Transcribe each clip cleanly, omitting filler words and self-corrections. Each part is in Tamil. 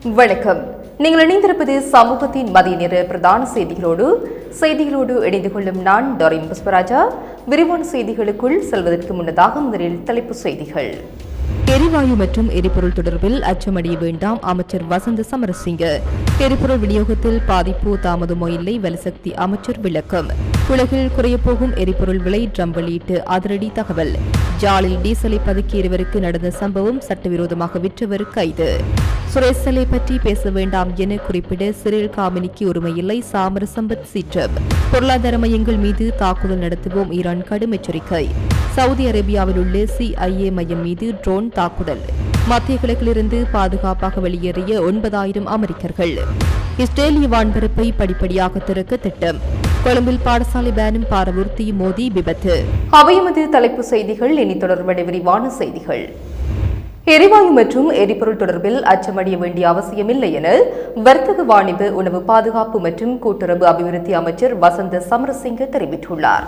வணக்கம். நீங்கள் இணைந்திருப்பது சமூகத்தின் மதிய நேர பிரதான செய்திகளோடு இணைந்து கொள்ளும் நான் டோரின் புஷ்பராஜா. விரிவான செய்திகளுக்குள் செல்வதற்கு முன்னதாக முதலில் தலைப்புச் செய்திகள். எரிவாயு மற்றும் எரிபொருள் தொடர்பில் அச்சமடைய வேண்டாம், அமைச்சர் வசந்த சமரசிங்க. எரிபொருள் விநியோகத்தில் பாதிப்பு தாமதமோ இல்லை, வலுசக்தி அமைச்சர் விளக்கம். உலகில் குறையப்போகும் எரிபொருள் விலை, ட்ரம்ப் வெளியிட்டு அதிரடி தகவல். ஜாலில் டீசலை பதுக்கி இருவருக்கு நடந்த சம்பவம், சட்டவிரோதமாக விற்றவர் கைது. சுரேசலை பற்றி பேச வேண்டாம் என குறிப்பிட சிறில் காமினிக்கு உரிமையில்லை, சாமர சம்பத் சீற்றம். பொருளாதார மையங்கள் மீது தாக்குதல் நடத்துவோம், ஈரான் கடும் எச்சரிக்கை. சவுதி அரேபியாவில் உள்ள CIA மையம் மீது ட்ரோன் தாக்குதல். மத்திய கிழக்கிலிருந்து பாதுகாப்பாக வெளியேறிய 9,000 அமெரிக்கர்கள். இஸ்ரேலிய வான்பரப்பை படிப்படியாக திறக்க திட்டம். கொழும்பில் பாடசாலை பேனும் பாரவூர்த்தி மோதி விபத்து. அவையமது தலைப்பு செய்திகள். இனி தொடர்பான விரிவான செய்திகள். எரிவாயு மற்றும் எரிபொருள் தொடர்பில் அச்சமடைய வேண்டிய அவசியமில்லை என வர்த்தக வாணிப உணவு பாதுகாப்பு மற்றும் கூட்டுறவு அபிவிருத்தி அமைச்சர் வசந்த சமரசிங்க தெரிவித்துள்ளார்.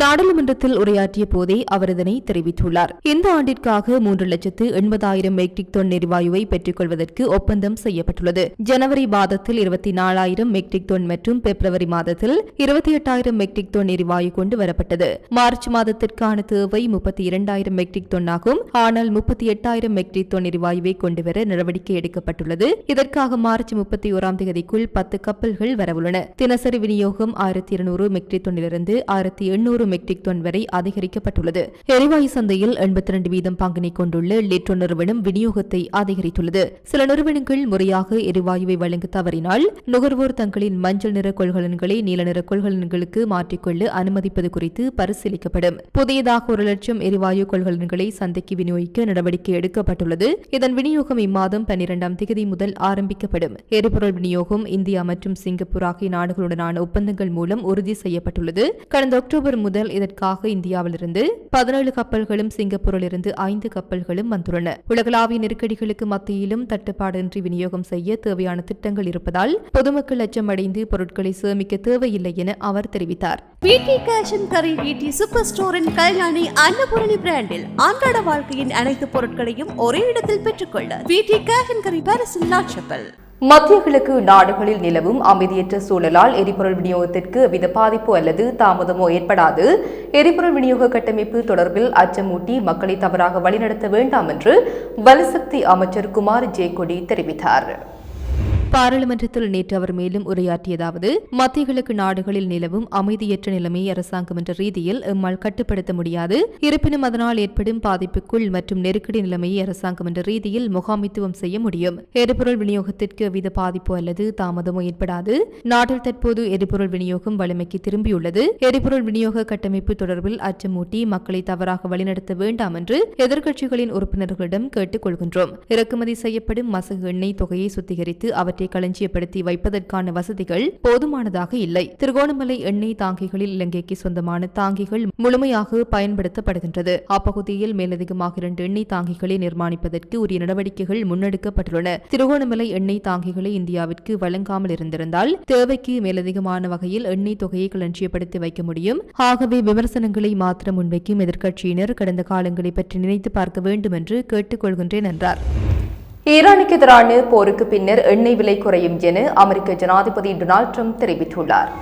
நாடாளுமன்றத்தில் உரையாற்றிய போதே அவர் இதனை தெரிவித்துள்ளார். இந்த ஆண்டிற்காக 3,80,000 மெட்ரிக் டன் எரிவாயுவை பெற்றுக் கொள்வதற்கு ஒப்பந்தம் செய்யப்பட்டுள்ளது. ஜனவரி மாதத்தில் 24,000 மெட்ரிக் டன் மற்றும் பிப்ரவரி மாதத்தில் 28,000 மெட்ரிக் டன் எரிவாயு கொண்டு வரப்பட்டது. மார்ச் மாதத்திற்கான தேவை 32,000 மெட்ரிக் டன் ஆகும். ஆனால் 38,000 மெட்ரிக் டன் எரிவாயுவை கொண்டுவர நடவடிக்கை எடுக்கப்பட்டுள்ளது. இதற்காக மார்ச் 31ஆம் தேதிக்குள் 10 கப்பல்கள் வரவுள்ளன. தினசரி விநியோகம் 1,200 மெட்ரிக் டன்னிலிருந்து 1,800 மெட்ரிக் டன் வரை அதிகரிக்கப்பட்டுள்ளது. எரிவாயு சந்தையில் 82% பங்கினை கொண்டுள்ள லிட்ரோ நிறுவனம் விநியோகத்தை அதிகரித்துள்ளது. சில நிறுவனங்கள் முறையாக எரிவாயுவை வழங்க தவறினால் நுகர்வோர் தங்களின் மஞ்சள் நிற கொள்கலன்களை நீல நிற கொள்கலன்களுக்கு மாற்றிக்கொள்ள அனுமதிப்பது குறித்து பரிசீலிக்கப்படும். புதியதாக 1,00,000 எரிவாயு கொள்கலன்களை சந்தைக்கு விநியோகிக்க நடவடிக்கை எடுக்கப்பட்டுள்ளது. இதன் விநியோகம் இம்மாதம் 12ஆம் தேதி முதல் ஆரம்பிக்கப்படும். எரிபொருள் விநியோகம் இந்தியா மற்றும் சிங்கப்பூர் ஆகிய நாடுகளுடனான ஒப்பந்தங்கள் மூலம் உறுதி செய்யப்பட்டுள்ளது. கடந்த அக்டோபர் முதல் இதற்காக இந்தியாவிலிருந்து 17 கப்பல்களும் சிங்கப்பூரிலிருந்து 5 கப்பல்களும் வந்துள்ளன. உலகளாவிய நெருக்கடிகளுக்கு மத்தியிலும் தட்டுப்பாடின்றி விநியோகம் செய்ய தேவையான திட்டங்கள் இருப்பதால் பொதுமக்கள் அச்சமடைந்து பொருட்களை சேமிக்க தேவையில்லை என அவர் தெரிவித்தார். Veetee cash and carry Veetee super ஸ்டோரின் கல்யாணி அன்னபூரணி பிராண்டில் அன்றாட வாழ்க்கையின் அனைத்து பொருட்களையும் ஒரே இடத்தில் பெற்றுக்கொள்ள வீட்டி கேஷ் அண்ட் கரி பாரிஸில் லாட்சப்பல். மத்திய கிழக்கு நாடுகளில் நிலவும் அமைதியற்ற சூழலால் எரிபொருள் விநியோகத்திற்கு எவ்வித பாதிப்பு அல்லது தாமதமோ ஏற்படாது. எரிபொருள் விநியோக கட்டமைப்பு தொடர்பில் அச்சமூட்டி மக்களை தவறாக வழிநடத்த வேண்டாம் என்று வலுசக்தி அமைச்சர் குமார் ஜெயக்கொடி தெரிவித்தார். பாராளுமன்றத்தில் நேற்று அவர் மேலும் உரையாற்றியதாவது, மத்திய கிழக்கு நாடுகளில் நிலவும் அமைதியற்ற நிலைமையை அரசாங்கம் என்ற ரீதியில் எம்மால் கட்டுப்படுத்த முடியாது. இருப்பினும் அதனால் ஏற்படும் பாதிப்புக்குள் மற்றும் நெருக்கடி நிலைமையை அரசாங்கம் என்ற ரீதியில் முகாமித்துவம் செய்ய முடியும். எரிபொருள் விநியோகத்திற்கு எவ்வித பாதிப்பு அல்லது தாமதமோ ஏற்படாது. நாட்டில் தற்போது எரிபொருள் விநியோகம் வலிமைக்கு திரும்பியுள்ளது. எரிபொருள் விநியோக கட்டமைப்பு தொடர்பில் அச்சமூட்டி மக்களை தவறாக வழிநடத்த வேண்டாம் என்று எதிர்க்கட்சிகளின் உறுப்பினர்களிடம் கேட்டுக் கொள்கின்றோம். இறக்குமதி செய்யப்படும் மசகு எண்ணெய் தொகையை சுத்திகரித்து அவற்றை களஞ்சியப்படுத்தி வைப்பதற்கான வசதிகள் போதுமானதாக இல்லை. திருகோணமலை எண்ணெய் தாங்கிகளில் இலங்கைக்கு சொந்தமான தாங்கிகள் முழுமையாக பயன்படுத்தப்படுகின்றது. அப்பகுதியில் மேலதிகமாக 2 எண்ணெய் தாங்கிகளை நிர்மாணிப்பதற்கு உரிய நடவடிக்கைகள் முன்னெடுக்கப்பட்டுள்ளன. திருகோணமலை எண்ணெய் தாங்கிகளை இந்தியாவிற்கு வழங்காமல் இருந்திருந்தால் தேவைக்கு மேலதிகமான வகையில் எண்ணெய் தொகையை களஞ்சியப்படுத்தி வைக்க முடியும். ஆகவே விமர்சனங்களை மாத்திரம் முன்வைக்கும் எதிர்க்கட்சியினர் கடந்த காலங்களை பற்றி நினைத்து பார்க்க வேண்டும் என்று கேட்டுக் கொள்கின்றேன் என்றார். ஈரானுக்கு எதிரான போருக்கு பின்னர் எண்ணெய் விலை குறையும் என அமெரிக்க ஜனாதிபதி டொனால்ட் ட்ரம்ப் தெரிவித்துள்ளார்.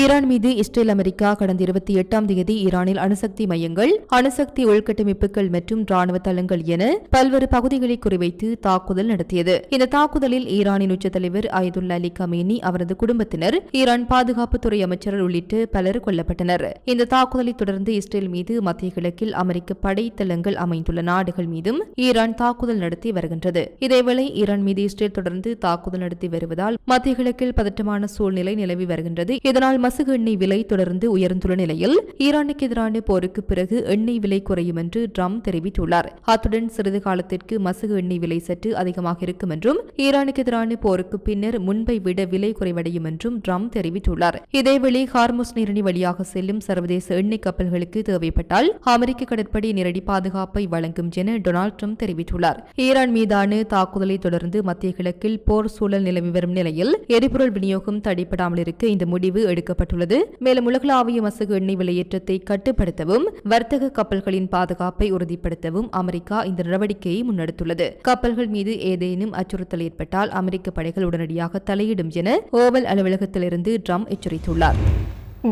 ஈரான் மீது இஸ்ரேல் அமெரிக்கா கடந்த 28ஆம் தேதி ஈரானில் அணுசக்தி மையங்கள், அணுசக்தி உள்கட்டமைப்புகள் மற்றும் ராணுவ தளங்கள் என பல்வேறு பகுதிகளை குறிவைத்து தாக்குதல் நடத்தியது. இந்த தாக்குதலில் ஈரானின் உச்ச தலைவர் அயதுல்லா அலி கமேனி, அவரது குடும்பத்தினர், ஈரான் பாதுகாப்புத்துறை அமைச்சர் உள்ளிட்ட பலர் கொல்லப்பட்டனர். இந்த தாக்குதலை தொடர்ந்து இஸ்ரேல் மீது மத்திய கிழக்கில் அமெரிக்க படை தளங்கள் அமைந்துள்ள நாடுகள் மீதும் ஈரான் தாக்குதல் நடத்தி வருகின்றது. இதேவேளை ஈரான் மீது இஸ்ரேல் தொடர்ந்து தாக்குதல் நடத்தி வருவதால் மத்திய கிழக்கில் பதற்றமான சூழ்நிலை நிலவி வருகின்றது. இதனால் மசகு எண்ணெய் விலை தொடர்ந்து உயர்ந்துள்ள நிலையில் ஈரானுக்கு எதிரான போருக்கு பிறகு எண்ணெய் விலை குறையும் என்று ட்ரம்ப் தெரிவித்துள்ளார். அத்துடன் சிறிது காலத்திற்கு மசகு எண்ணெய் விலை சற்று அதிகமாக இருக்கும் என்றும் ஈரானுக்கு எதிரான போருக்கு பின்னர் முன்பை விட விலை குறைவடையும் என்றும் ட்ரம்ப் தெரிவித்துள்ளார். இதேவேளை ஹார்முஸ் நீரிணை வழியாக செல்லும் சர்வதேச எண்ணெய் கப்பல்களுக்கு தேவைப்பட்டால் அமெரிக்க கடற்படை நேரடி பாதுகாப்பை வழங்கும் என டொனால்ட் ட்ரம்ப் தெரிவித்துள்ளார். ஈரான் மீதான தாக்குதலை தொடர்ந்து மத்திய கிழக்கில் போர் சூழல் நிலவி வரும் நிலையில் எரிபொருள் விநியோகம் தடைபடாமல் இருக்க இந்த முடிவு எடுக்க முன்னெடுக்கப்பட்டுள்ளது. மேலும் உலகளாவிய மசகு எண்ணெய் விலையேற்றத்தை கட்டுப்படுத்தவும் வர்த்தக கப்பல்களின் பாதுகாப்பை உறுதிப்படுத்தவும் அமெரிக்கா இந்த நடவடிக்கையை முன்னெடுத்துள்ளது. கப்பல்கள் மீது ஏதேனும் அச்சுறுத்தல் ஏற்பட்டால் அமெரிக்க படைகள் உடனடியாக தலையிடும் என ஓவல் அலுவலகத்திலிருந்து ட்ரம்ப் எச்சரித்துள்ளார்.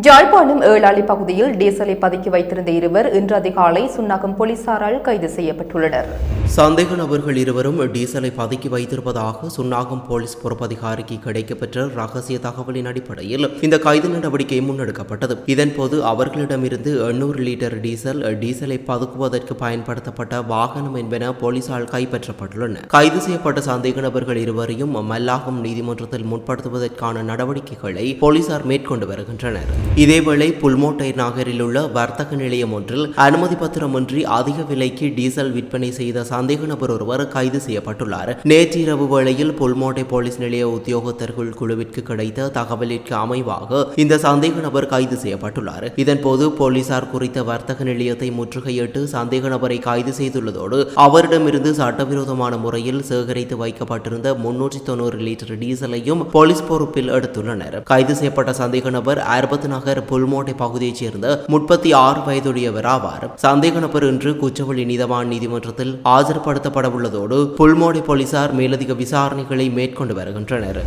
யாழ்ப்பாணம் ஏழாளி பகுதியில் டீசலை பதுக்கி வைத்திருந்த இருவர் இன்று அதிகாலை சுன்னாகம் போலீசாரால் கைது செய்யப்பட்டுள்ளனர். சந்தேக நபர்கள் இருவரும் டீசலை பதுக்கி வைத்திருப்பதாக சுன்னாகம் போலீஸ் பொறுப்பதிகாரிக்கு கிடைக்கப்பெற்ற ரகசிய தகவலின் அடிப்படையில் இந்த கைது நடவடிக்கை முன்னெடுக்கப்பட்டது. இதன்போது அவர்களிடமிருந்து 800 லிட்டர் டீசலை பதுக்குவதற்கு பயன்படுத்தப்பட்ட வாகனம் என்பன போலீசால் கைப்பற்றப்பட்டுள்ளன. கைது செய்யப்பட்ட சந்தேக நபர்கள் இருவரையும் மல்லாகம் நீதிமன்றத்தில் முற்படுத்துவதற்கான நடவடிக்கைகளை போலீசார் மேற்கொண்டு வருகின்றனர். இதேவேளை புல்மோட்டை நகரில் உள்ள வர்த்தக நிலையம் ஒன்றில் அனுமதி பத்திரமின்றி அதிக விலைக்கு டீசல் விற்பனை செய்த சந்தேக நபர் ஒருவர் கைது செய்யப்பட்டுள்ளார். நேற்று இரவு வேளையில் புல்மோட்டை போலீஸ் நிலைய உத்தியோகத்தர்கள் குழுவிற்கு கிடைத்த தகவலிற்கு அமைவாக இந்த சந்தேக நபர் கைது செய்யப்பட்டுள்ளார். இதன்போது போலீசார் குறித்த வர்த்தக நிலையத்தை முற்றுகையிட்டு சந்தேக நபரை கைது செய்துள்ளதோடு அவரிடமிருந்து சட்டவிரோதமான முறையில் சேகரித்து வைக்கப்பட்டிருந்த 390 லிட்டர் டீசலையும் போலீஸ் பொறுப்பில் எடுத்துள்ளனர். கைது செய்யப்பட்ட சந்தேக நபர் நகர் புல்மோட்டை பகுதியைச் சேர்ந்த 36 வயதுடையவர் ஆவார். சந்தேக நபர் இன்று குச்சவெளி நீதவான் நீதிமன்றத்தில் ஆஜர்படுத்தப்பட உள்ளதோடு புல்மோட்டை போலீசார் மேலதிக விசாரணைகளை மேற்கொண்டு வருகின்றனர்.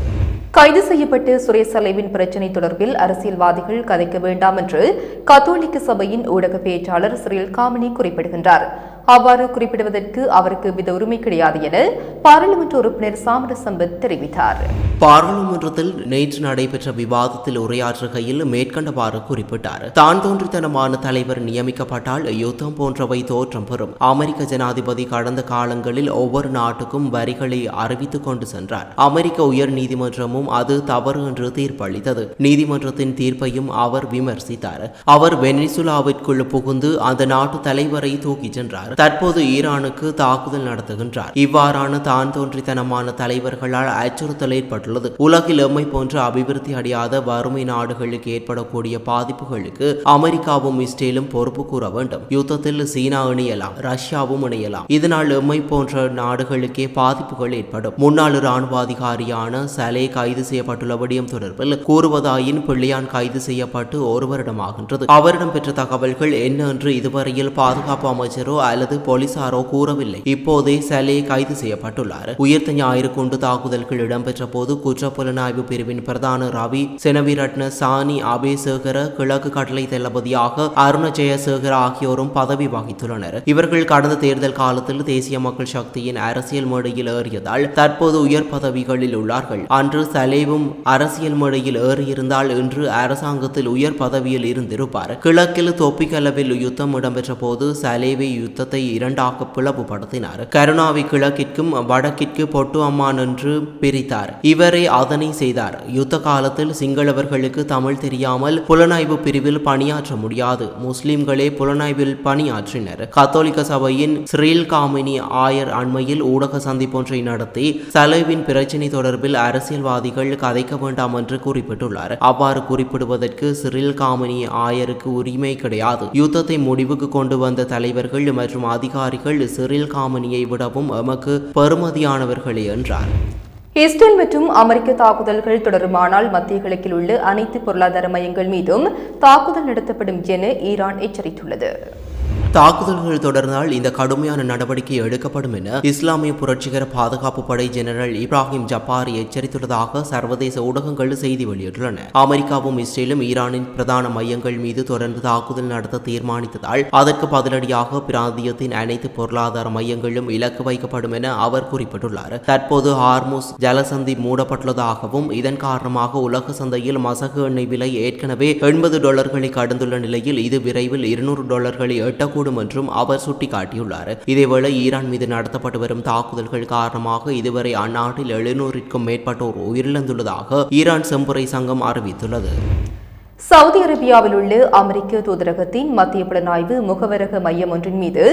கைது செய்யப்பட்டு சுரேஷ் அலைவின் பிரச்சினை தொடர்பில் அரசியல்வாதிகள் கதைக்க வேண்டாம் என்று கத்தோலிக்க சபையின் ஊடக பேச்சாளர் சிறில் காமினி குறிப்பிடுகின்றார். அவ்வாறு குறிப்பிடுவதற்கு அவருக்கு வித உரிமை கிடையாது என பாராளுமன்ற உறுப்பினர் சாமர சம்பத் தெரிவித்தார். பாராளுமன்றத்தில் நேற்று நடைபெற்ற விவாதத்தில் உரையாற்றுகையில் மேற்கண்டவாறு குறிப்பிட்டார். தான் தோன்றித்தனமான தலைவர் நியமிக்கப்பட்டால் யுத்தம் போன்றவை தோற்றம் பெறும். அமெரிக்க ஜனாதிபதி கடந்த காலங்களில் ஒவ்வொரு நாட்டுக்கும் வரிகளை அறிவித்துக் கொண்டு சென்றார். அமெரிக்க உயர் நீதிமன்றமும் அது தவறு என்று தீர்ப்பளித்தது. நீதிமன்றத்தின் தீர்ப்பையும் அவர் விமர்சித்தார். அவர் வெனிசுலாவிற்குள் புகுந்து அந்த நாட்டு தலைவரை தூக்கிச் சென்றார். தற்போது ஈரானுக்கு தாக்குதல் நடத்துகின்றார். இவ்வாறான தான் தோன்றித்தனமான தலைவர்களால் அச்சுறுத்தல் ஏற்பட்டுள்ளது. உலகில் எம்மை போன்ற அபிவிருத்தி அடையாத வறுமை நாடுகளுக்கு ஏற்படக்கூடிய பாதிப்புகளுக்கு அமெரிக்காவும் இஸ்ரேலும் பொறுப்பு கூற வேண்டும். யுத்தத்தில் சீனா இணையலாம், ரஷ்யாவும் இணையலாம். இதனால் எம்மை போன்ற நாடுகளுக்கே பாதிப்புகள் ஏற்படும். முன்னாள் இராணுவ அதிகாரியான சலே கைது செய்யப்பட்டுள்ள விடயம் தொடர்பில் கூறுவதாயின் பிள்ளையான் கைது செய்யப்பட்டு ஒரு வருடமாகின்றது. அவரிடம் பெற்ற தகவல்கள் என்ன என்று இதுவரையில் பாதுகாப்பு அமைச்சரோ அல்லது போலீசாரோ கூறவில்லை. இப்போதே சலே கைது செய்யப்பட்டுள்ளார். உயிர்த்த ஞாயிறு குண்டு தாக்குதல்கள் இடம்பெற்ற போது குற்றப்புலனாய்வு பிரிவின் பிரதான ரவி செனவிரட்ன, சானி அபேசேகர, கிழக்கு கடலை தளபதியாக அருண ஜெயசேகர ஆகியோரும் பதவி வகித்துள்ளனர். இவர்கள் கடந்த தேர்தல் காலத்தில் தேசிய மக்கள் சக்தியின் அரசியல் மேடையில் ஏறியதால் தற்போது உயர் பதவிகளில் உள்ளார்கள். அன்று சலேவும் அரசியல் மேடையில் ஏறியிருந்தால் இன்று அரசாங்கத்தில் உயர் பதவியில் இருந்திருப்பார். கிழக்கில் தொப்பிக்கலவில் யுத்தம் இடம்பெற்ற போது சலேவை யுத்தத்தை இரண்டாக பிளவுபடுத்தினார். கருணாவை கிழக்கிற்கும் வடக்கிற்கு பொட்டு அம்மான் என்று பிரித்தார். இவரே அதனை செய்தார். யுத்த காலத்தில் சிங்களவர்களுக்கு தமிழ் தெரியாமல் புலனாய்வு பிரிவில் பணியாற்ற முடியாது. முஸ்லிம்களே புலனாய்வில் பணியாற்றினர். கத்தோலிக்க சபையின் சிறில் காமினி ஆயர் அண்மையில் ஊடக சந்திப்பொன்றை நடத்தி சலேவின் பிரச்சினை தொடர்பில் அரசியல்வாதிகள் கதைக்க வேண்டாம் என்று குறிப்பிட்டுள்ளார். அவ்வாறு குறிப்பிடுவதற்கு சிறில் காமினி ஆயருக்கு உரிமை கிடையாது. யுத்தத்தை முடிவுக்கு கொண்டு வந்த தலைவர்கள் மற்றும் அதிகாரிகள் சிறில் காமினியை விடவும் எமக்கு பெறுமதியானவர்களே என்றார். இஸ்ரேல் மற்றும் அமெரிக்க தாக்குதல்கள் தொடருமானால் மத்திய கிழக்கில் உள்ள அனைத்து பொருளாதார மையங்கள் மீதும் தாக்குதல் நடத்தப்படும் என ஈரான் எச்சரித்துள்ளது. தாக்குதல்கள் தொடர்ந்தால் இந்த கடுமையான நடவடிக்கை எடுக்கப்படும் என இஸ்லாமிய புரட்சிகர பாதுகாப்பு படை ஜெனரல் இப்ராஹிம் ஜப்பாரி எச்சரித்துள்ளதாக சர்வதேச ஊடகங்கள் செய்தி வெளியிட்டுள்ளன. அமெரிக்காவும் இஸ்ரேலும் ஈரானின் பிரதான மையங்கள் மீது தொடர்ந்து தாக்குதல் நடத்த தீர்மானித்ததால் அதற்கு பதிலடியாக பிராந்தியத்தின் அனைத்து பொருளாதார மையங்களும் இலக்கு வைக்கப்படும் என அவர் குறிப்பிட்டுள்ளார். தற்போது ஹார்முஸ் ஜலசந்தி மூடப்பட்டுள்ளதாகவும் இதன் காரணமாக உலக சந்தையில் மசகு எண்ணெய் விலை ஏற்கனவே $80 கடந்துள்ள நிலையில் இது விரைவில் $200 எட்டக்கூடும் என்றும் அவர் சுட்டிக்காட்டியுள்ளார். இதேவேளை ஈரான் மீது நடத்தப்பட்டு வரும் தாக்குதல்கள் காரணமாக இதுவரை அந்நாட்டில் 700க்கும் மேற்பட்டோர் உயிரிழந்துள்ளதாக ஈரான் செம்புரை சங்கம் அறிவித்துள்ளது. சவுதி அரேபியாவில் உள்ள அமெரிக்க தூதரகத்தின் மத்திய புலனாய்வு முகவரக மையம் ஒன்றின் மீது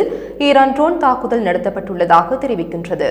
ஈரான் ட்ரோன் தாக்குதல் நடத்தப்பட்டுள்ளதாக தெரிவிக்கின்றது.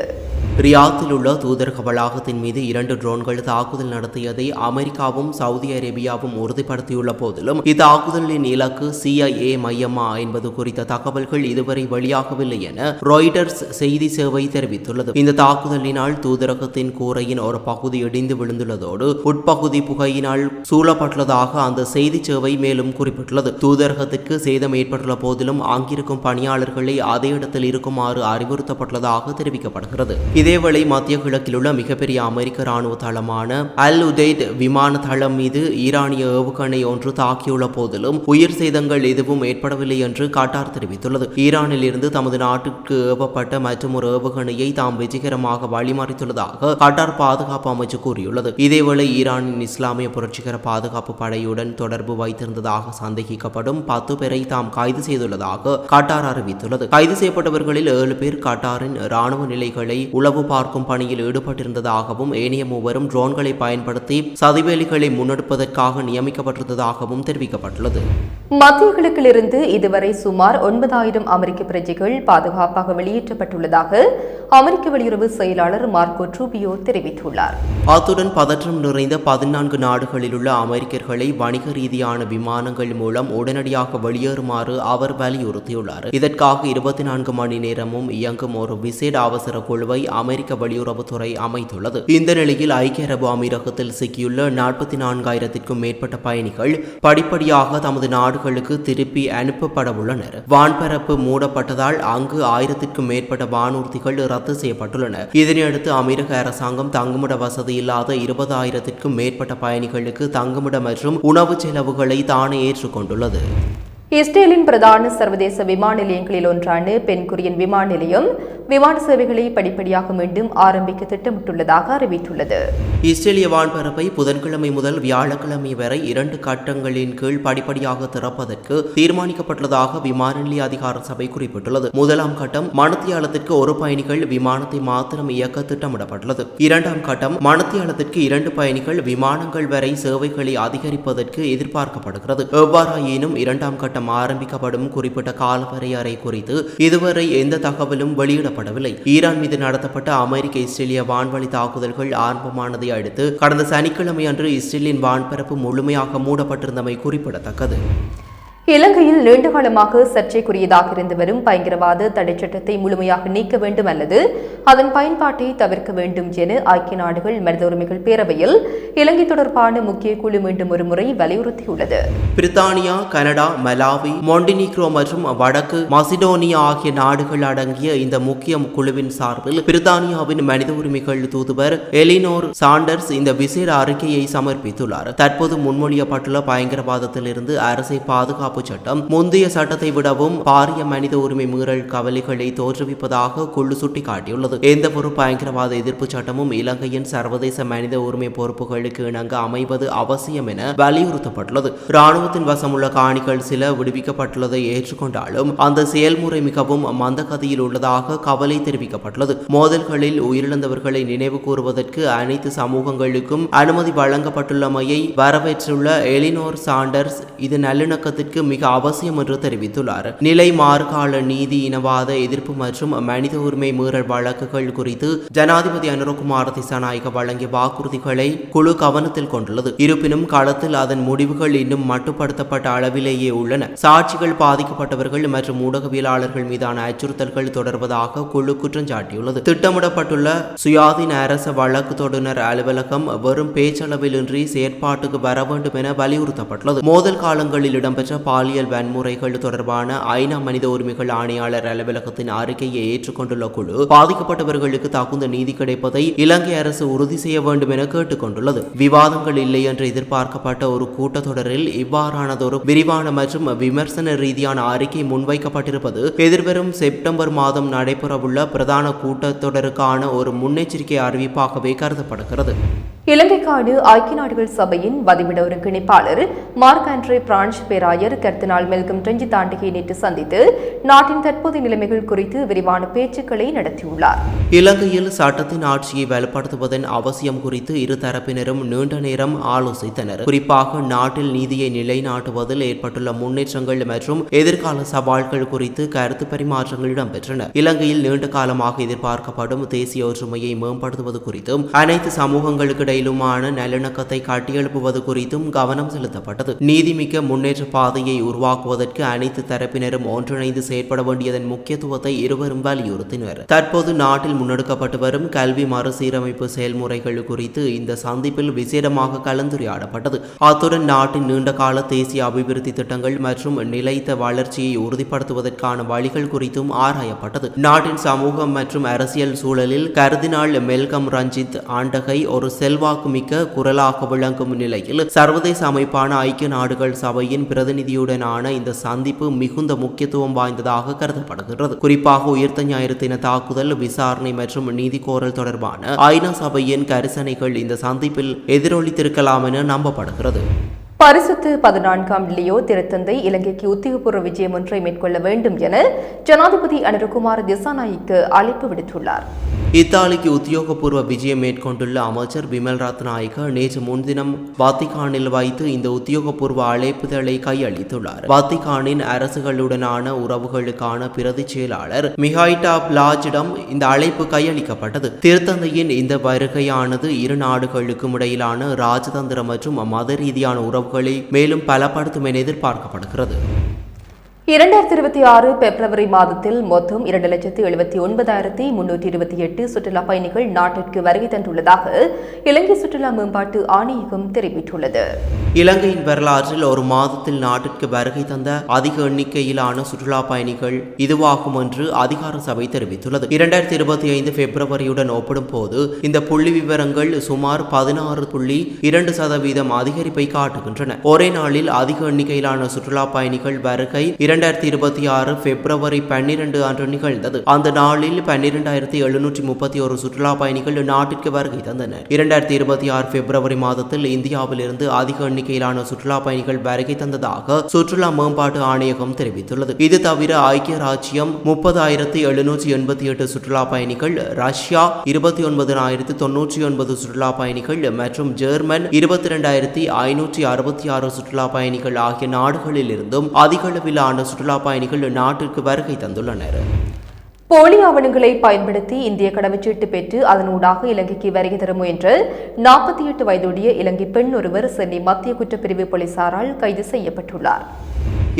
ரியாத்தில் உள்ள தூதரக வளாகத்தின் மீது 2 ட்ரோன்கள் தாக்குதல் நடத்தியதை அமெரிக்காவும் சவுதி அரேபியாவும் உறுதிப்படுத்தியுள்ள போதிலும் இத்தாக்குதலின் இலக்கு CIA மையமா என்பது குறித்த தகவல்கள் இதுவரை வெளியாகவில்லை என ராய்டர்ஸ் செய்தி சேவை தெரிவித்துள்ளது. இந்த தாக்குதலினால் தூதரகத்தின் கூரையின் ஒரு பகுதி இடிந்து விழுந்துள்ளதோடு உட்பகுதி புகையினால் சூழப்பட்டுள்ளதாக அந்த செய்தி சேவை மேலும் குறிப்பிட்டுள்ளது. தூதரகத்திற்கு சேதம் ஏற்பட்டுள்ள போதிலும் அங்கிருக்கும் பணியாளர்களை அதே இடத்தில் இருக்குமாறு அறிவுறுத்தப்பட்டுள்ளதாக தெரிவிக்கப்படுகிறது. இதேவேளை மத்திய கிழக்கில் உள்ள மிகப்பெரிய அமெரிக்க ராணுவ தளமான அல் உதைட் விமான தளம் மீது ஈரானிய ஏவுகணை ஒன்று தாக்கியுள்ள போதிலும் உயிர் சேதங்கள் எதுவும் ஏற்படவில்லை என்று கட்டார் தெரிவித்துள்ளது. ஈரானில் இருந்து தமது நாட்டுக்கு ஏவப்பட்ட மற்றொரு ஏவுகணையை தாம் வெற்றிகரமாக வழிமறித்துள்ளதாக கட்டார் பாதுகாப்பு அமைச்சு கூறியுள்ளது. இதேவேளை ஈரானின் இஸ்லாமிய புரட்சிகர பாதுகாப்பு படையுடன் தொடர்பு வைத்திருந்ததாக சந்தேகிக்கப்படும் 10 பேரை தாம் கைது செய்துள்ளதாக கட்டார் அறிவித்துள்ளது. கைது செய்யப்பட்டவர்களில் 7 பேர் கட்டாரின் ராணுவ நிலைகளை உளவு பார்க்கும் பணியில் ஈடுபட்டிருந்ததாகவும் ஏனைய 3 ட்ரோன்களை பயன்படுத்தி சதிவேலிகளை முன்னெடுப்பதற்காக நியமிக்கப்பட்டிருந்ததாகவும் தெரிவிக்கப்பட்டுள்ளது. மத்திய கிழக்கிலிருந்து இதுவரை சுமார் 9,000 அமெரிக்க பிரஜைகள் பாதுகாப்பாக வெளியேற்றப்பட்டுள்ளதாக அமெரிக்க வெளியுறவு செயலாளர் மார்க்கோ ரூபியோ தெரிவித்துள்ளார். அத்துடன் பதற்றம் நிறைந்த 14 நாடுகளில் உள்ள அமெரிக்கர்களை வணிக ரீதியான விமானங்கள் மூலம் உடனடியாக வெளியேறுமாறு அவர் வலியுறுத்தியுள்ளார். இதற்காக 24 மணி நேரமும் இயங்கும் ஒரு விசேட அவசர குழுவை அமெரிக்க வெளியுறவுத்துறை அமைத்துள்ளது. இந்த நிலையில் ஐக்கிய அரபு அமீரகத்தில் சிக்கியுள்ள 44,000க்கும் மேற்பட்ட பயணிகள் படிப்படியாக தமது நாடுகளுக்கு திருப்பி அனுப்பப்பட உள்ளனர். வான்பரப்பு மூடப்பட்டதால் அங்கு 1000க்கும் மேற்பட்ட வானூர்திகள் ரத்து செய்யப்பட்டுள்ளன. இதனையடுத்து அமெரிக்க அரசாங்கம் தங்குமிட வசதி இல்லாத 20,000க்கும் மேற்பட்ட பயணிகளுக்கு தங்குமிட மற்றும் உணவு செலவுகளை தானே ஏற்றுக்கொண்டுள்ளது. இஸ்ரேலின் பிரதான சர்வதேச விமான நிலையங்களில் ஒன்றான பென்குரியன் விமான நிலையம் விமான சேவைகளை படிப்படியாக மீண்டும் ஆரம்பிக்க திட்டமிட்டுள்ளதாக அறிவித்துள்ளது. இஸ்ரேலிய வான்பரப்பை புதன்கிழமை முதல் வியாழக்கிழமை வரை 2 கட்டங்களின் கீழ் படிப்படியாக திறப்பதற்கு தீர்மானிக்கப்பட்டுள்ளதாக விமான நிலைய அதிகார சபை குறிப்பிட்டுள்ளது. முதலாம் கட்டம் மணித்தியாலத்திற்கு 1 பயணிகள் விமானத்தை மாத்திரம் இயக்க திட்டமிடப்பட்டுள்ளது. 2ஆம் கட்டம் மணித்தியாலத்திற்கு 2 பயணிகள் விமானங்கள் வரை சேவைகளை அதிகரிப்பதற்கு எதிர்பார்க்கப்படுகிறது. எவ்வாறாயினும் 2ஆம் கட்டம் ஆரம்பிக்கப்படும் குறிப்பிட்ட காலவரையறை குறித்து இதுவரை எந்த தகவலும் வெளியிடப்படவில்லை. ஈரான் மீது நடத்தப்பட்ட அமெரிக்க இஸ்ரேலிய வான்வழி தாக்குதல்கள் ஆரம்பமானதை அடுத்து கடந்த சனிக்கிழமை அன்று இஸ்ரேலின் வான்பரப்பு முழுமையாக மூடப்பட்டிருந்தமை குறிப்பிடத்தக்கது. இலங்கையில் நீண்டகாலமாக சர்ச்சைக்குரியதாக இருந்து வரும் பயங்கரவாத தடை சட்டத்தை முழுமையாக நீக்க வேண்டும் அல்லது அதன் பயன்பாட்டை தவிர்க்க வேண்டும் என ஐக்கிய நாடுகள் மனித உரிமைகள் பேரவையில் இலங்கை தொடர்பான முக்கிய குழு மீண்டும் ஒருமுறை வலியுறுத்தியுள்ளது. பிரித்தானியா, கனடா, மலாவி, மொண்டினிக்ரோ மற்றும் வடக்கு மசிடோனியா ஆகிய நாடுகள் அடங்கிய இந்த முக்கிய குழுவின் சார்பில் பிரித்தானியாவின் மனித உரிமைகள் தூதுவர் எலினோர் சாண்டர்ஸ் இந்த விசேட அறிக்கையை சமர்ப்பித்துள்ளார். தற்போது முன்மொழியப்பட்டுள்ள பயங்கரவாதத்திலிருந்து அரசை பாதுகாப்பு சட்டம் முந்தைய சட்டத்தை விடவும் பாரிய மனித உரிமை மீறல் கவலைகளை தோற்றுவிப்பதாக குழு சுட்டிக்காட்டியுள்ளது. எந்த ஒரு பயங்கரவாத எதிர்ப்பு சட்டமும் இலங்கையின் சர்வதேச மனித உரிமை பொறுப்புகளுக்கு இணங்க அமைவது அவசியம் என வலியுறுத்தப்பட்டுள்ளது. இராணுவத்தின் வசமுள்ள காணிகள் சில விடுவிக்கப்பட்டுள்ளதை ஏற்றுக்கொண்டாலும் அந்த செயல்முறை மிகவும் மந்தகதியில் உள்ளதாக கவலை தெரிவிக்கப்பட்டுள்ளது. மோதல்களில் உயிரிழந்தவர்களை நினைவு கூறுவதற்கு அனைத்து சமூகங்களுக்கும் அனுமதி வழங்கப்பட்டுள்ளமையை வரவேற்றுள்ள எலினோர் சாண்டர்ஸ் இது நல்லிணக்கத்திற்கு மிக அவசியம் என்று தெரிவித்துள்ளார். நிலை மாறுகால நீதி, இனவாத எதிர்ப்பு மற்றும் மனித உரிமை மீறல் வழக்குகள் குறித்து ஜனாதிபதி அனுரகுமார திசாநாயக்க வழங்கிய வாக்குறுதிகளை குழு கவனத்தில் கொண்டுள்ளது. இருப்பினும் களத்தில் அதன் முடிவுகள் இன்னும் மட்டுப்படுத்தப்பட்ட அளவிலேயே உள்ளன. சாட்சிகள், பாதிக்கப்பட்டவர்கள் மற்றும் ஊடகவியலாளர்கள் மீதான அச்சுறுத்தல்கள் தொடர்வதாக குழு குற்றம் சாட்டியுள்ளது. திட்டமிடப்பட்டுள்ள சுயாதீன அரச வழக்கு தொடுநர் அலுவலகம் வெறும் பேச்சளவிலின்றி செயற்பாட்டுக்கு வர வேண்டும் என வலியுறுத்தப்பட்டுள்ளது. மோதல் காலங்களில் இடம்பெற்ற பாலியல் வன்முறைகள் தொடர்பான ஐநா மனித உரிமைகள் ஆணையாளர் அலுவலகத்தின் அறிக்கையை ஏற்றுக்கொண்டுள்ள குழு பாதிக்கப்பட்டவர்களுக்கு தகுந்த நீதி கிடைப்பதை இலங்கை அரசு உறுதி செய்ய வேண்டும் என கேட்டுக்கொண்டுள்ளது. விவாதங்கள் இல்லை என்று எதிர்பார்க்கப்பட்ட ஒரு கூட்டத்தொடரில் இவ்வாறானதொரு விரிவான மற்றும் விமர்சன ரீதியான அறிக்கை முன்வைக்கப்பட்டிருப்பது எதிர்வரும் செப்டம்பர் மாதம் நடைபெறவுள்ள பிரதான கூட்டத்தொடருக்கான ஒரு முன்னெச்சரிக்கை அறிவிப்பாகவே கருதப்படுகிறது. இலங்கைக்கான ஐக்கிய நாடுகள் சபையின் வதிவிட ஒருங்கிணைப்பாளர் மார்க் ஆண்ட்ரே பிரான்ச் பேராயர் கர்தினால் மெல்கம் ரஞ்சித் ஆண்டகையை நேற்று சந்தித்து நாட்டின் தற்போதைய நிலைமைகள் குறித்து விரிவான பேச்சுக்களை நடத்தியுள்ளார். இலங்கையில் சட்டத்தின் ஆட்சியை வலுப்படுத்துவதன் அவசியம் குறித்து இரு தரப்பினரும் நீண்ட நேரம் ஆலோசித்தனர். குறிப்பாக நாட்டில் நீதியை நிலைநாட்டுவதில் ஏற்பட்டுள்ள முன்னேற்றங்கள் மற்றும் எதிர்கால சவால்கள் குறித்து கருத்து பரிமாற்றங்கள் இடம்பெற்றன. இலங்கையில் நீண்ட காலமாக எதிர்பார்க்கப்படும் தேசிய ஒற்றுமையை மேம்படுத்துவது குறித்தும் அனைத்து சமூகங்களுக்கிடையிலுமான நல்லிணக்கத்தை கட்டியெழுப்புவது குறித்தும் கவனம் செலுத்தப்பட்டது. நீதிமிக்க முன்னேற்ற பாதையை உருவாக்குவதற்கு அனைத்து தரப்பினரும் ஒன்றிணைந்து செயற்பட வேண்டியதன் முக்கியத்துவத்தை இருவரும் வலியுறுத்தினர். தற்போது நாட்டில் முன்னெடுக்கப்பட்டு வரும் கல்வி மறுசீரமைப்பு செயல்முறைகள் குறித்து இந்த சந்திப்பில் விசேடமாக கலந்துரையாடப்பட்டது. அத்துடன் நாட்டின் நீண்டகால தேசிய அபிவிருத்தி திட்டங்கள் மற்றும் நிலைத்த வளர்ச்சியை உறுதிப்படுத்துவதற்கான வழிகள் குறித்தும் ஆராயப்பட்டது. நாட்டின் சமூகம் மற்றும் அரசியல் சூழலில் கர்தினால் மெல்கம் ரஞ்சித் ஆண்டகை ஒரு செல்வாக்குமிக்க குரலாக விளங்கும் நிலையில் சர்வதேச அமைப்பான ஐக்கிய நாடுகள் சபையின் பிரதிநிதியுடனான இந்த சந்திப்பு மிகுந்த முக்கியத்துவம் வாய்ந்ததாக கருதப்படுகிறது. குறிப்பாக உயிர்த்த ஞாயிறு தின தாக்குதல் விசாரணை மற்றும் நீதி கோரல் தொடர்பான ஐநா சபையின் கரிசனைகள் இந்த சந்திப்பில் எதிரொலித்திருக்கலாம் என நம்பப்படுகிறது. பரிசுத்த 14ஆம் லியோ திருத்தந்தை இலங்கைக்கு உத்தியோகபூர்வ விஜயம் ஒன்றை மேற்கொள்ள வேண்டும் என ஜனாதிபதி அனுரகுமார திசாநாயக்க அழைப்பு விடுத்துள்ளார். இத்தாலிக்கு உத்தியோகபூர்வ விஜயம் மேற்கொண்டுள்ள அமைச்சர் விமல் ரத்நாயக்க நேற்று முன்தினம் வத்திகானில் வைத்து இந்த உத்தியோகபூர்வ அழைப்புதலை கையளித்துள்ளார். வத்திகானின் அரசுகளுடனான உறவுகளுக்கான பிரதி செயலாளர் மிஹாய்டா பிளாஜிடம் இந்த அழைப்பு கையளிக்கப்பட்டது. திருத்தந்தையின் இந்த வருகையானது இரு நாடுகளுக்கும் இடையிலான ராஜதந்திர மற்றும் மத ரீதியான உறவுகளை மேலும் பலப்படுத்தும் என எதிர்பார்க்கப்படுகிறது. 2026 பிப்ரவரி மாதத்தில் மொத்தம் 2,79,328 சுற்றுலா பயணிகள் நாட்டிற்கு வருகை தந்துள்ளதாக இலங்கை சுற்றுலா மேம்பாட்டு ஆணையகம் தெரிவித்துள்ளது. இலங்கையின் வரலாற்றில் ஒரு மாதத்தில் நாட்டிற்கு வருகை தந்த அதிக எண்ணிக்கையிலான சுற்றுலா பயணிகள் இதுவாகும் என்று அதிகார சபை தெரிவித்துள்ளது. 2025 பிப்ரவரியுடன் ஒப்பிடும் போது இந்த புள்ளி விவரங்கள் சுமார் 16.2% அதிகரிப்பை காட்டுகின்றன. ஒரே நாளில் அதிக எண்ணிக்கையிலான சுற்றுலா பயணிகள் வருகை 2026 பிப்ரவரி 12 அன்று நிகழ்ந்தது. அந்த நாளில் 12,731 சுற்றுலா பயணிகள் நாட்டிற்கு வருகை தந்தனர். 2026 பிப்ரவரி மாதத்தில் இந்தியாவிலிருந்து அதிக எண்ணிக்கையிலான சுற்றுலா பயணிகள் வருகை தந்ததாக சுற்றுலா மேம்பாட்டு ஆணையகம் தெரிவித்துள்ளது. இது தவிர ஐக்கிய ராஜ்யம் 30,788 சுற்றுலா பயணிகள், ரஷ்யா 29,099 சுற்றுலா பயணிகள் மற்றும் ஜெர்மன் 22,566 சுற்றுலா பயணிகள் ஆகிய நாடுகளில் இருந்தும் அதிக அளவிலான சுற்றுலா பயணிகள் நாட்டிற்கு வருகை தந்துள்ளனர். போலி ஆவணங்களை பயன்படுத்தி இந்திய கடவுச்சீட்டு பெற்று அதனூடாக இலங்கைக்கு வருகை தர முயன்ற 48 வயதுடைய இலங்கை பெண் ஒருவர் சென்னை மத்திய குற்றப்பிரிவு போலீசாரால் கைது செய்யப்பட்டுள்ளார்.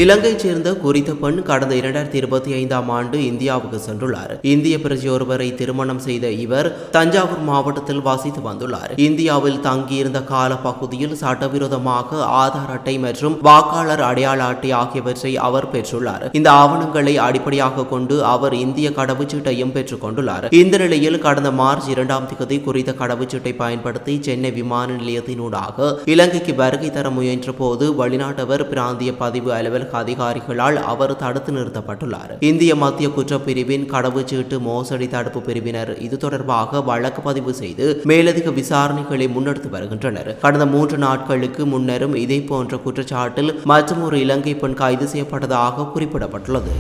இலங்கையைச் சேர்ந்த குறித்த பெண் கடந்த 2025ஆம் ஆண்டு இந்தியாவுக்கு சென்றுள்ளார். இந்திய பிரஜை ஒருவரை திருமணம் செய்த இவர் தஞ்சாவூர் மாவட்டத்தில் வசித்து வந்துள்ளார். இந்தியாவில் தங்கியிருந்த கால பகுதியில் சட்டவிரோதமாக ஆதார் அட்டை மற்றும் வாக்காளர் அடையாள அட்டை ஆகியவற்றை அவர் பெற்றுள்ளார். இந்த ஆவணங்களை அடிப்படையாக கொண்டு அவர் இந்திய கடவுச்சீட்டையும் பெற்றுக் கொண்டுள்ளார். இந்த நிலையில் கடந்த மார்ச் 2ஆம் தேதி குறித்த கடவுச்சீட்டை பயன்படுத்தி சென்னை விமான நிலையத்தினூடாக இலங்கைக்கு வருகை தர முயன்ற போது வெளிநாட்டவர் பிராந்திய பதிவு அலுவலக அதிகாரிகளால் அவர் தடுத்து நிறுத்தப்பட்டுள்ளார். இந்திய மத்திய குற்றப்பிரிவின் கடவுச்சீட்டு மோசடி தடுப்பு பிரிவினர் இது தொடர்பாக வழக்கு பதிவு செய்து மேலதிக விசாரணைகளை முன்னெடுத்து வருகின்றனர். கடந்த 3 நாட்களுக்கு முன்னரும் இதே போன்ற குற்றச்சாட்டில் மற்றொரு இலங்கை பெண் கைது செய்யப்பட்டதாக குறிப்பிடப்பட்டுள்ளது.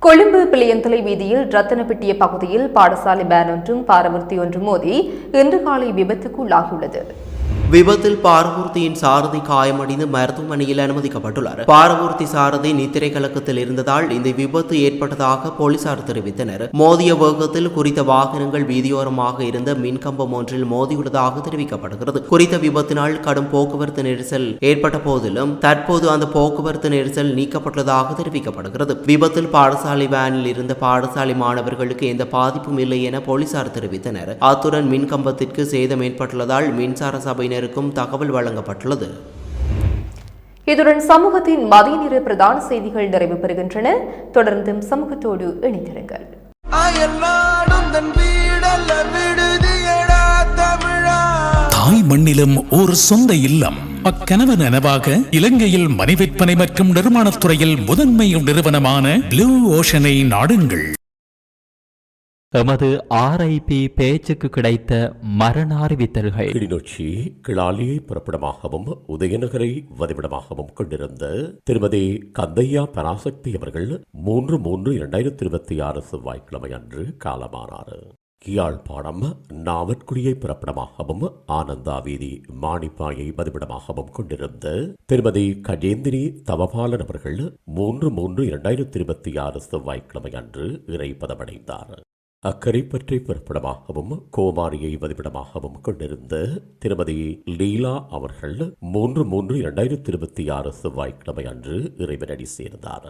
கொழும்பு பிள்ளையந்தலை வீதியில் ரத்தனப்பிட்டிய பகுதியில் பாடசாலை வேன் ஒன்றும் பாரவூர்த்தி ஒன்றும் மோதி இன்று காலை விபத்துக்குள்ளாகியுள்ளது. விபத்தில் பாரவூர்த்தியின் சாரதி காயமடைந்து மருத்துவமனையில் அனுமதிக்கப்பட்டுள்ளார். பாரவூர்த்தி சாரதி நித்திரை கலக்கத்தில் இருந்ததால் இந்த விபத்து ஏற்பட்டதாக போலீசார் தெரிவித்தனர். மோதிய வேகத்தில் குறித்த வாகனங்கள் வீதியோரமாக இருந்த மின்கம்பம் ஒன்றில் மோதியுள்ளதாக தெரிவிக்கப்படுகிறது. குறித்த விபத்தினால் கடும் போக்குவரத்து நெரிசல் ஏற்பட்ட போதிலும் தற்போது அந்த போக்குவரத்து நெரிசல் நீக்கப்பட்டுள்ளதாக தெரிவிக்கப்படுகிறது. விபத்தில் பாடசாலை வேனில் இருந்த பாடசாலை மாணவர்களுக்கு எந்த பாதிப்பும் இல்லை என போலீசார் தெரிவித்தனர். அத்துடன் மின்கம்பத்திற்கு சேதம் ஏற்பட்டுள்ளதால் மின்சார சபையினர் தகவல் வழங்கப்பட்டுள்ளது. இதுடன் சமூகத்தின் மதிய நேர பிரதான செய்திகள் நிறைவு பெறுகின்றன. தொடர்ந்தும் சமூகத்தோடு இணைந்திருங்கள். தாய் மண்ணிலும் ஒரு சொந்த இல்லம் அக்கனவு நனவாக இலங்கையில் மனை விற்பனை மற்றும் நிர்மாணத்துறையில் முதன்மை நிறுவனமான ப்ளூ ஓஷனை நாடுங்கள். எமது RIP பேச்சுக்கு கிடைத்த மரண அறிவித்தல்கள். கிளிநொச்சி கிளாலியை புறப்படமாகவும் உதயநகரை வதிவிடமாகவும் கொண்டிருந்த திருமதி கந்தையா பராசக்தி அவர்கள் 3/3/2026 செவ்வாய்க்கிழமை அன்று காலமானார். யாழ்ப்பாணம் நாவற்குடியை புறப்படமாகவும் ஆனந்தா வீதி மாணிப்பாயை வதிவிடமாகவும் கொண்டிருந்த திருமதி கஜேந்திரி தவபாலன் அவர்கள் 3/3/2026 செவ்வாய்க்கிழமை அன்று இறைப்பதமடைந்தார். அக்கரைப்பற்றை புறப்படமாகவும் கோமாரியை வதிவிடமாகவும் கொண்டிருந்த திருமதி லீலா அவர்கள் 3/3/2026 செவ்வாய்க்கிழமை அன்று இறைவனடி சேர்ந்தார்.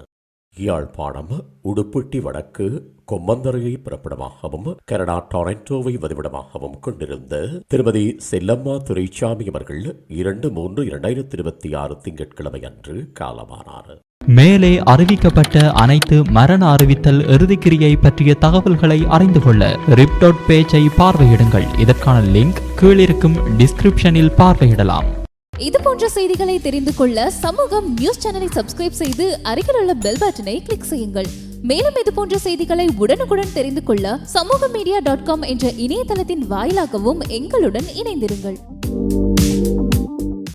யாழ்ப்பாணம் உடுப்பட்டி வடக்கு கொம்மந்தரையை புறப்படமாகவும் கனடா டொரண்டோவை வதிவிடமாகவும் கொண்டிருந்த திருமதி செல்லம்மா துரைசாமி அவர்கள் 2/3/2026 திங்கட்கிழமை அன்று காலமானார். மேலே அறிவிக்கப்பட்ட அனைத்து மரண அறிவித்தல் இறுதிக்கிரியை பற்றிய தகவல்களை அறிந்து கொள்ள ரிப்டாட் பேஜை பார்வையிடுங்கள். இதற்கான லிங்க் கீழிருக்கும் டிஸ்கிரிப்ஷனில் பார்வையிடலாம். இது போன்ற செய்திகளை தெரிந்து கொள்ள சமூகம் நியூஸ் சேனலை சப்ஸ்கிரைப் செய்து அருகில் உள்ள பெல் பட்டனை கிளிக் செய்யுங்கள். மேலும் இது போன்ற செய்திகளை உடனுக்குடன் தெரிந்து கொள்ள சமூகமீடியா.com என்ற இணையதளத்தின் வாயிலாகவும் எங்களுடன் இணைந்திருங்கள்.